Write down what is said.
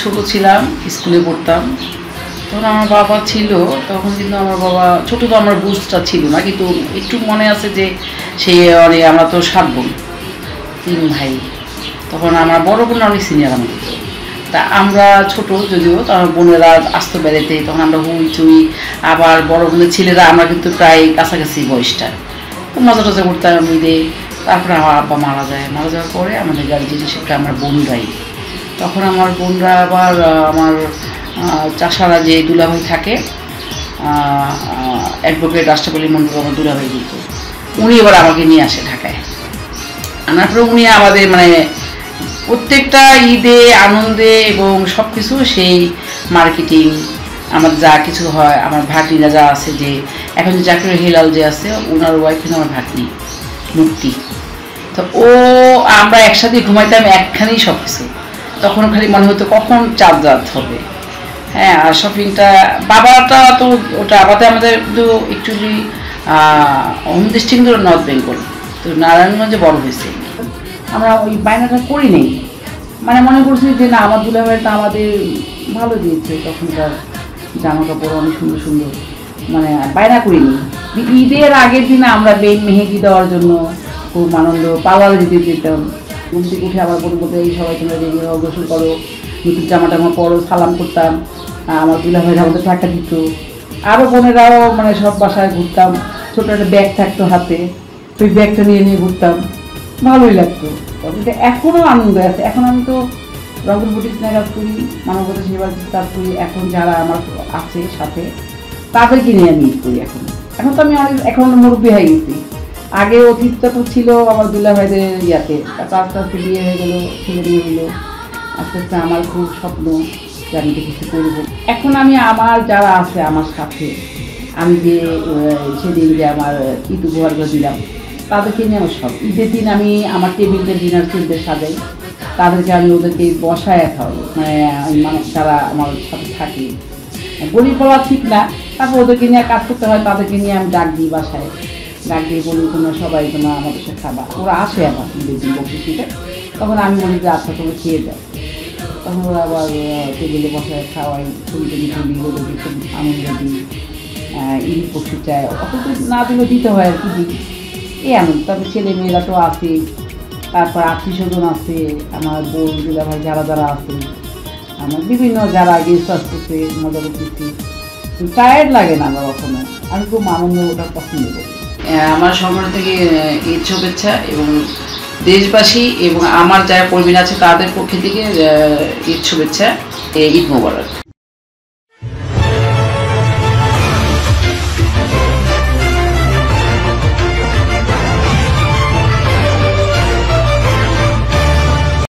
ছোট ছিলাম, স্কুলে পড়তাম, তখন আমার বাবা ছিল। তখন কিন্তু আমার বাবা ছোটো, তো আমার বুঝটা ছিল না, কিন্তু একটু মনে আছে যে সে অনেক, আমরা তো 7 বোন, 3 ভাই। তখন আমার বড় বোন অনেক সিনিয়র আমাদের, তা আমরা ছোট যদিও, তো আমার বোনেরা আসতো বেড়াতে, তখন আমরা হইচই। আবার বড় বোনের ছেলেরা, আমরা কিন্তু প্রায় কাছাকাছি বয়সটা, মজা টজা করতাম ঈদে। তারপরে আমার আব্বা মারা যায়, মারা যাওয়ার পরে আমাদের গার্জিয়ান হিসেবে আমার বোনরাই। তখন আমার বোনরা আবার আমার চাষারা যে দুলাভাই থাকে, অ্যাডভোকেট রাষ্ট্রপতি মন্ডল, আমার দুলাভাই কিন্তু উনি এবার আমাকে নিয়ে আসে ঢাকায়। আনার পরে উনি আমাদের মানে প্রত্যেকটা ঈদে আনন্দে এবং সব কিছু, সেই মার্কেটিং আমার যা কিছু হয়, আমার ভাগ্নিরা যা আছে, যে এখন যে জাকির হেলাল যে আছে, ওনার ওয়াইফ কিন্তু আমার ভাগ্নি মুক্তি। তো আমরা একসাথে ঘুমাইতাম একখানেই সব কিছু। তখন খালি মনে হতো কখন চাঁদ রাত হবে। হ্যাঁ, আর শপিংটা বাবাটা তো ওটা আমাদের কিন্তু অ্যাকচুয়ালি হোম ডিস্ট্রিক্ট কিন্তু নর্থ বেঙ্গল, তো নারায়ণগঞ্জে বড় হয়েছে। আমরা ওই বায়নাটা করি নেই, মানে মনে করছি যে না, আমার দুলাভাইটা আমাদের ভালো দিয়েছে, তখনকার জামা কাপড় অনেক সুন্দর সুন্দর, মানে বায়না করিনি। ঈদের আগের দিনে আমরা মেহেদি দেওয়ার জন্য খুব আনন্দ, পার্লারে যেতে যেতাম। ঘুম থেকে উঠে আবার বলতে বলতে, এই সবাই তোমরা রেডি হও, গোসল করো, নতুন জামা টামা পরো, সালাম করতাম। আমার দুলাভাইরা আমাদের টাকা দিত। আরও বোনেরাও মানে সব বাসায় ঘুরতাম, ছোটো একটা ব্যাগ থাকতো হাতে, ওই ব্যাগটা নিয়ে নিয়ে ঘুরতাম, ভালোই লাগতো। তবে এখনও আনন্দ আছে। এখন আমি তো রংপুর বুটিক্সে কাজ করি, মানবতা সেবা কাজ করি। এখন যারা আমার আছে সাথে, তাদেরকে নিয়ে আমি ঈদ করি। এখন তো আমি এখন মুরব্বী হয়ে গেছি। আগে অতীতটা তো ছিল আমার দুলাভাইদের ইয়াতে, তারপর আস্তে আস্তে বিয়ে হয়ে গেলো, ছেলে বিয়ে হলো। আস্তে আস্তে আমার খুব স্বপ্ন যে আমি তো কিছু করবো। এখন আমি আমার যারা আছে আমার সাথে, আমি যে সেদিন যে আমার ঈদ উপহারগুলো দিলাম, তাদেরকে নিয়ে আমার সব ঈদের দিন আমি আমার টেবিলটা ডিনার টেবিলে সাজাই, তাদেরকে আমি ওদেরকে বসায় খাওয়াবো, মানে যারা আমার সাথে থাকে। গরিব বলা ঠিক না, তারপর ওদেরকে নিয়ে কাজ করতে হয়, তাদেরকে নিয়ে আমি ডাক দিই বাসায়, ডাক দিয়ে বলি তোমরা সবাই তোমরা আমাদের সাথে খাবা। ওরা আসে আবার ঈদের দিন বসে, তখন আমি বলি যে আচ্ছা তোমরা খেয়ে যাও। তখন ওরা আবার টেবিলে বসায় খাওয়াই, ছবি টবি তুলি, ওদেরকে খুব আনন্দ দিই। ঈদ পশু চায়, অত তো না দিলেও দিতে হয় আর কি, দিই এই আনন্দ। তারপর ছেলে মেয়েরা তো আছে, তারপর আত্মীয় স্বজন আছে, আমার বোন দুলাভাই যারা যারা আছে, আমার বিভিন্ন যারা গেস্ট আসতেছে, মজা করতেছি, টায়ার্ড লাগে না আমার কখনো। আমি খুব আনন্দ ওটা পছন্দ করি। আমার সংগঠন থেকে ঈদ শুভেচ্ছা, এবং দেশবাসী এবং আমার যারা কর্মীরা আছে তাদের পক্ষ থেকে ঈদ শুভেচ্ছা, ঈদ মোবারক।